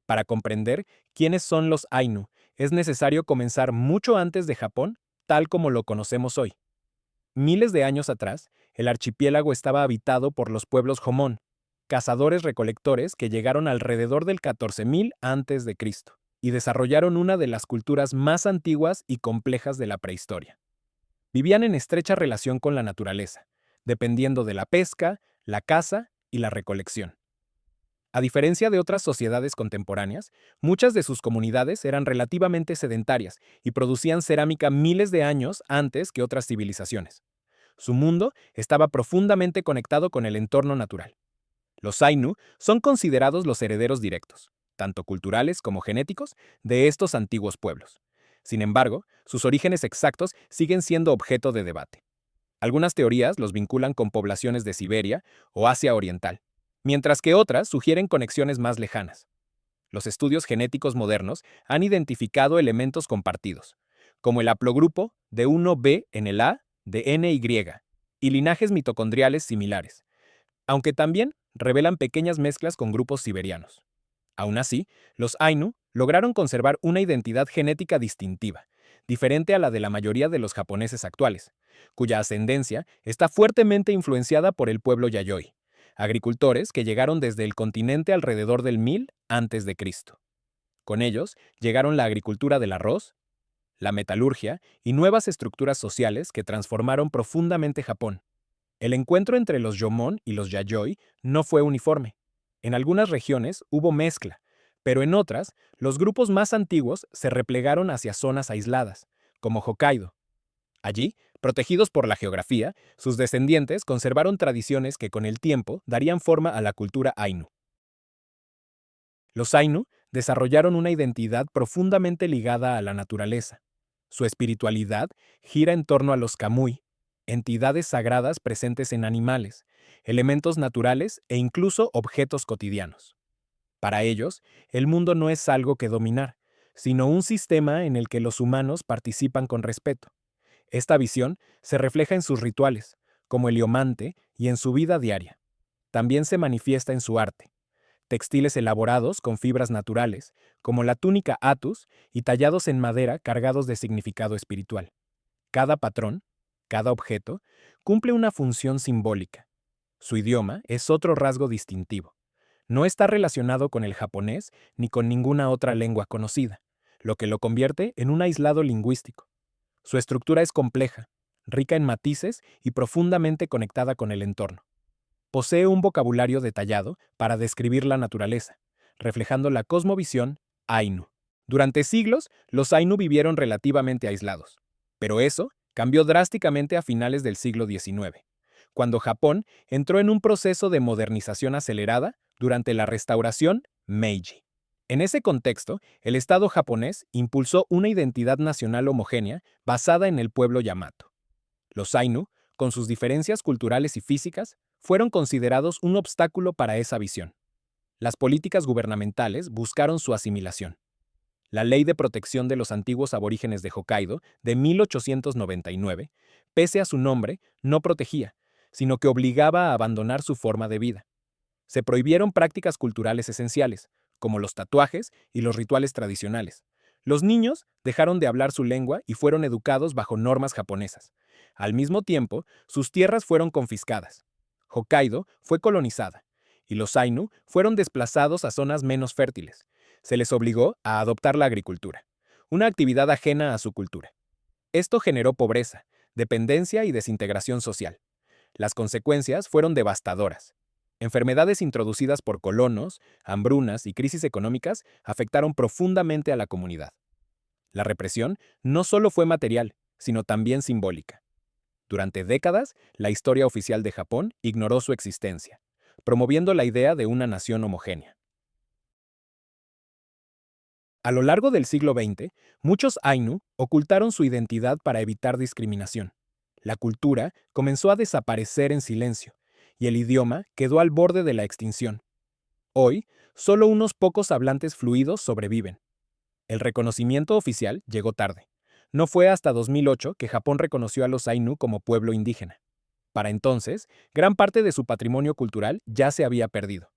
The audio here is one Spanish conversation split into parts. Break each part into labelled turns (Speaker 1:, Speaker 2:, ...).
Speaker 1: Para comprender quiénes son los Ainu, es necesario comenzar mucho antes de Japón, tal como lo conocemos hoy. Miles de años atrás, el archipiélago estaba habitado por los pueblos Jomon, cazadores-recolectores que llegaron alrededor del 14.000 a.C. y desarrollaron una de las culturas más antiguas y complejas de la prehistoria. Vivían en estrecha relación con la naturaleza, dependiendo de la pesca, la caza y la recolección. A diferencia de otras sociedades contemporáneas, muchas de sus comunidades eran relativamente sedentarias y producían cerámica miles de años antes que otras civilizaciones. Su mundo estaba profundamente conectado con el entorno natural. Los Ainu son considerados los herederos directos, tanto culturales como genéticos, de estos antiguos pueblos. Sin embargo, sus orígenes exactos siguen siendo objeto de debate. Algunas teorías los vinculan con poblaciones de Siberia o Asia Oriental, mientras que otras sugieren conexiones más lejanas. Los estudios genéticos modernos han identificado elementos compartidos, como el haplogrupo de 1b en el A de NY y linajes mitocondriales similares, aunque también revelan pequeñas mezclas con grupos siberianos. Aún así, los Ainu lograron conservar una identidad genética distintiva, diferente a la de la mayoría de los japoneses actuales, cuya ascendencia está fuertemente influenciada por el pueblo Yayoi, agricultores que llegaron desde el continente alrededor del 1000 a.C. Con ellos llegaron la agricultura del arroz, la metalurgia y nuevas estructuras sociales que transformaron profundamente Japón. El encuentro entre los Jomon y los Yayoi no fue uniforme. En algunas regiones hubo mezcla, pero en otras, los grupos más antiguos se replegaron hacia zonas aisladas, como Hokkaido. Allí, protegidos por la geografía, sus descendientes conservaron tradiciones que con el tiempo darían forma a la cultura Ainu. Los Ainu desarrollaron una identidad profundamente ligada a la naturaleza. Su espiritualidad gira en torno a los Kamui, entidades sagradas presentes en animales, elementos naturales e incluso objetos cotidianos. Para ellos, el mundo no es algo que dominar, sino un sistema en el que los humanos participan con respeto. Esta visión se refleja en sus rituales, como el iomante, y en su vida diaria. También se manifiesta en su arte. Textiles elaborados con fibras naturales, como la túnica Atus, y tallados en madera cargados de significado espiritual. Cada patrón, cada objeto, cumple una función simbólica. Su idioma es otro rasgo distintivo. No está relacionado con el japonés ni con ninguna otra lengua conocida, lo que lo convierte en un aislado lingüístico. Su estructura es compleja, rica en matices y profundamente conectada con el entorno. Posee un vocabulario detallado para describir la naturaleza, reflejando la cosmovisión Ainu. Durante siglos, los Ainu vivieron relativamente aislados, pero eso cambió drásticamente a finales del siglo XIX, cuando Japón entró en un proceso de modernización acelerada durante la restauración Meiji. En ese contexto, el Estado japonés impulsó una identidad nacional homogénea basada en el pueblo Yamato. Los Ainu, con sus diferencias culturales y físicas, fueron considerados un obstáculo para esa visión. Las políticas gubernamentales buscaron su asimilación. La Ley de Protección de los Antiguos Aborígenes de Hokkaido, de 1899, pese a su nombre, no protegía, sino que obligaba a abandonar su forma de vida. Se prohibieron prácticas culturales esenciales, como los tatuajes y los rituales tradicionales. Los niños dejaron de hablar su lengua y fueron educados bajo normas japonesas. Al mismo tiempo, sus tierras fueron confiscadas. Hokkaido fue colonizada, y los Ainu fueron desplazados a zonas menos fértiles. Se les obligó a adoptar la agricultura, una actividad ajena a su cultura. Esto generó pobreza, dependencia y desintegración social. Las consecuencias fueron devastadoras. Enfermedades introducidas por colonos, hambrunas y crisis económicas afectaron profundamente a la comunidad. La represión no solo fue material, sino también simbólica. Durante décadas, la historia oficial de Japón ignoró su existencia, promoviendo la idea de una nación homogénea. A lo largo del siglo XX, muchos Ainu ocultaron su identidad para evitar discriminación. La cultura comenzó a desaparecer en silencio, y el idioma quedó al borde de la extinción. Hoy, solo unos pocos hablantes fluidos sobreviven. El reconocimiento oficial llegó tarde. No fue hasta 2008 que Japón reconoció a los Ainu como pueblo indígena. Para entonces, gran parte de su patrimonio cultural ya se había perdido.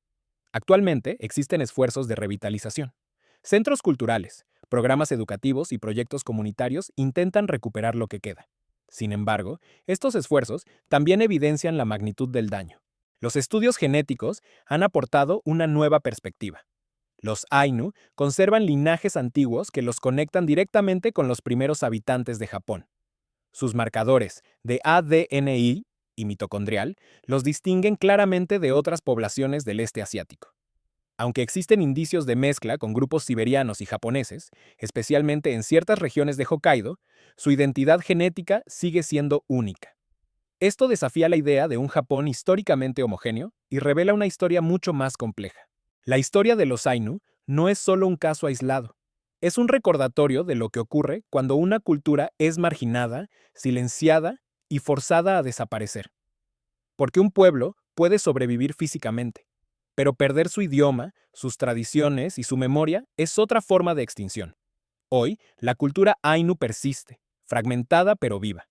Speaker 1: Actualmente existen esfuerzos de revitalización. Centros culturales, programas educativos y proyectos comunitarios intentan recuperar lo que queda. Sin embargo, estos esfuerzos también evidencian la magnitud del daño. Los estudios genéticos han aportado una nueva perspectiva. Los Ainu conservan linajes antiguos que los conectan directamente con los primeros habitantes de Japón. Sus marcadores de ADNI y mitocondrial los distinguen claramente de otras poblaciones del este asiático. Aunque existen indicios de mezcla con grupos siberianos y japoneses, especialmente en ciertas regiones de Hokkaido, su identidad genética sigue siendo única. Esto desafía la idea de un Japón históricamente homogéneo y revela una historia mucho más compleja. La historia de los Ainu no es solo un caso aislado. Es un recordatorio de lo que ocurre cuando una cultura es marginada, silenciada y forzada a desaparecer. Porque un pueblo puede sobrevivir físicamente, pero perder su idioma, sus tradiciones y su memoria es otra forma de extinción. Hoy, la cultura Ainu persiste, fragmentada pero viva,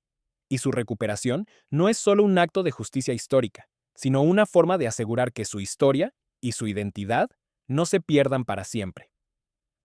Speaker 1: y su recuperación no es solo un acto de justicia histórica, sino una forma de asegurar que su historia y su identidad no se pierdan para siempre.